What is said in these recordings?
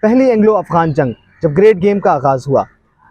پہلی اینگلو افغان جنگ جب گریٹ گیم کا آغاز ہوا۔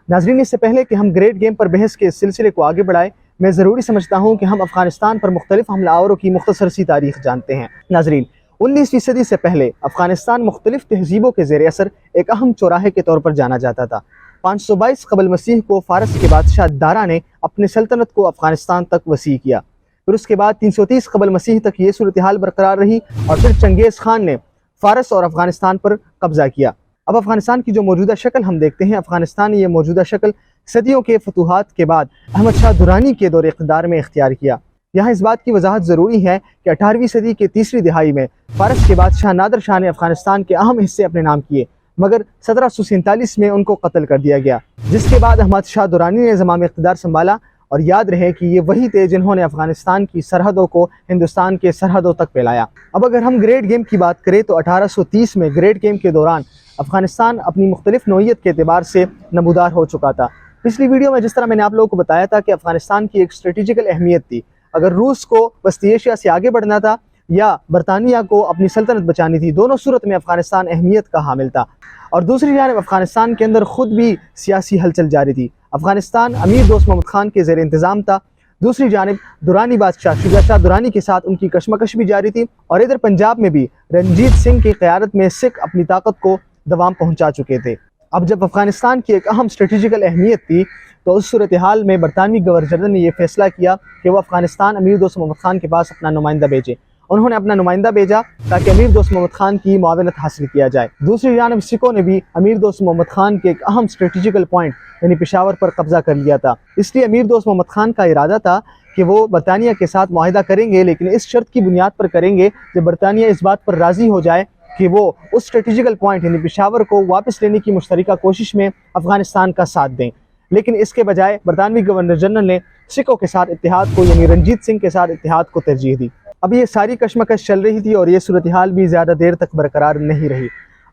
ناظرین، اس سے پہلے کہ ہم گریٹ گیم پر بحث کے سلسلے کو آگے بڑھائیں، میں ضروری سمجھتا ہوں کہ ہم افغانستان پر مختلف حملہ آوروں کی مختصر سی تاریخ جانتے ہیں۔ ناظرین، 19ویں صدی سے پہلے افغانستان مختلف تہذیبوں کے زیر اثر ایک اہم چوراہے کے طور پر جانا جاتا تھا۔ 522 قبل مسیح کو فارس کے بادشاہ دارا نے اپنے سلطنت کو افغانستان تک وسیع کیا۔ پھر اس کے بعد 330 قبل مسیح تک یہ صورتحال برقرار رہی اور پھر چنگیز خان نے فارس اور افغانستان پر قبضہ کیا۔ اب افغانستان کی جو موجودہ شکل ہم دیکھتے ہیں، افغانستان نے یہ موجودہ شکل صدیوں کے فتوحات کے بعد احمد شاہ درانی کے دور اقتدار میں اختیار کیا۔ یہاں اس بات کی وضاحت ضروری ہے کہ 18ویں صدی کے تیسری دہائی میں فارس کے بادشاہ نادر شاہ نے افغانستان کے اہم حصے اپنے نام کیے، مگر 1747 میں ان کو قتل کر دیا گیا، جس کے بعد احمد شاہ درانی نے زمام اقتدار سنبھالا۔ اور یاد رہے کہ یہ وہی تھے جنہوں نے افغانستان کی سرحدوں کو ہندوستان کے سرحدوں تک پھیلایا۔ اب اگر ہم گریٹ گیم کی بات کریں تو 1830 میں گریٹ گیم کے دوران افغانستان اپنی مختلف نوعیت کے اعتبار سے نمودار ہو چکا تھا۔ پچھلی ویڈیو میں جس طرح میں نے آپ لوگوں کو بتایا تھا کہ افغانستان کی ایک اسٹریٹجیکل اہمیت تھی، اگر روس کو وسطی ایشیا سے آگے بڑھنا تھا یا برطانیہ کو اپنی سلطنت بچانی تھی، دونوں صورت میں افغانستان اہمیت کا حامل تھا۔ اور دوسری جانب افغانستان کے اندر خود بھی سیاسی ہلچل جاری تھی۔ افغانستان امیر دوست محمد خان کے زیر انتظام تھا، دوسری جانب درانی بادشاہ شجاع شاہ درانی کے ساتھ ان کی کشمکش بھی جاری تھی، اور ادھر پنجاب میں بھی رنجیت سنگھ کی قیادت میں سکھ اپنی طاقت کو دوام پہنچا چکے تھے۔ اب جب افغانستان کی ایک اہم اسٹریٹجیکل اہمیت تھی تو اس صورتحال میں برطانوی گورنر جنرل نے یہ فیصلہ کیا کہ وہ افغانستان امیر دوست محمد خان کے پاس اپنا نمائندہ بھیجے۔ انہوں نے اپنا نمائندہ بھیجا تاکہ امیر دوست محمد خان کی معاونت حاصل کیا جائے۔ دوسری جانب سکھوں نے بھی امیر دوست محمد خان کے ایک اہم اسٹریٹجیکل پوائنٹ یعنی پشاور پر قبضہ کر لیا تھا، اس لیے امیر دوست محمد خان کا ارادہ تھا کہ وہ برطانیہ کے ساتھ معاہدہ کریں گے، لیکن اس شرط کی بنیاد پر کریں گے جب برطانیہ اس بات پر راضی ہو جائے کہ وہ اس اسٹریٹجیکل پوائنٹ یعنی پشاور کو واپس لینے کی مشترکہ کوشش میں افغانستان کا ساتھ دیں۔ لیکن اس کے بجائے برطانوی گورنر جنرل نے سکھوں کے ساتھ اتحاد کو یعنی رنجیت سنگھ کے ساتھ اتحاد کو ترجیح دی۔ اب یہ ساری کشمکش چل رہی تھی اور یہ صورتحال بھی زیادہ دیر تک برقرار نہیں رہی۔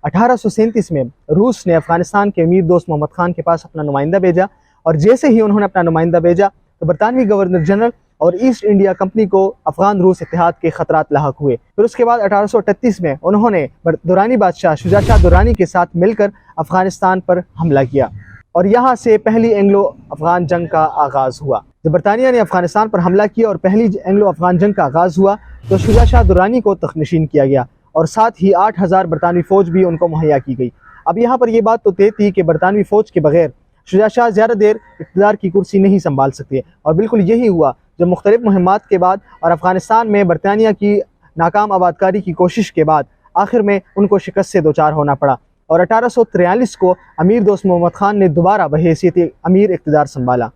1837 میں روس نے افغانستان کے امیر دوست محمد خان کے پاس اپنا نمائندہ بھیجا، اور جیسے ہی انہوں نے اپنا نمائندہ بھیجا تو برطانوی گورنر جنرل اور ایسٹ انڈیا کمپنی کو افغان روس اتحاد کے خطرات لاحق ہوئے۔ پھر اس کے بعد 1838 میں انہوں نے درانی بادشاہ شجاع شاہ درانی کے ساتھ مل کر افغانستان پر حملہ کیا، اور یہاں سے پہلی اینگلو افغان جنگ کا آغاز ہوا۔ جب برطانیہ نے افغانستان پر حملہ کیا اور پہلی اینگلو افغان جنگ کا آغاز ہوا تو شجاع شاہ درانی کو تخت نشین کیا گیا، اور ساتھ ہی 8000 برطانوی فوج بھی ان کو مہیا کی گئی۔ اب یہاں پر یہ بات تو طے تھی کہ برطانوی فوج کے بغیر شجاع شاہ زیادہ دیر اقتدار کی کرسی نہیں سنبھال سکتے، اور بالکل یہی ہوا جب مختلف مہمات کے بعد اور افغانستان میں برطانیہ کی ناکام آبادکاری کی کوشش کے بعد آخر میں ان کو شکست سے دوچار ہونا پڑا، اور 1843 کو امیر دوست محمد خان نے دوبارہ بحیثیت امیر اقتدار سنبھالا۔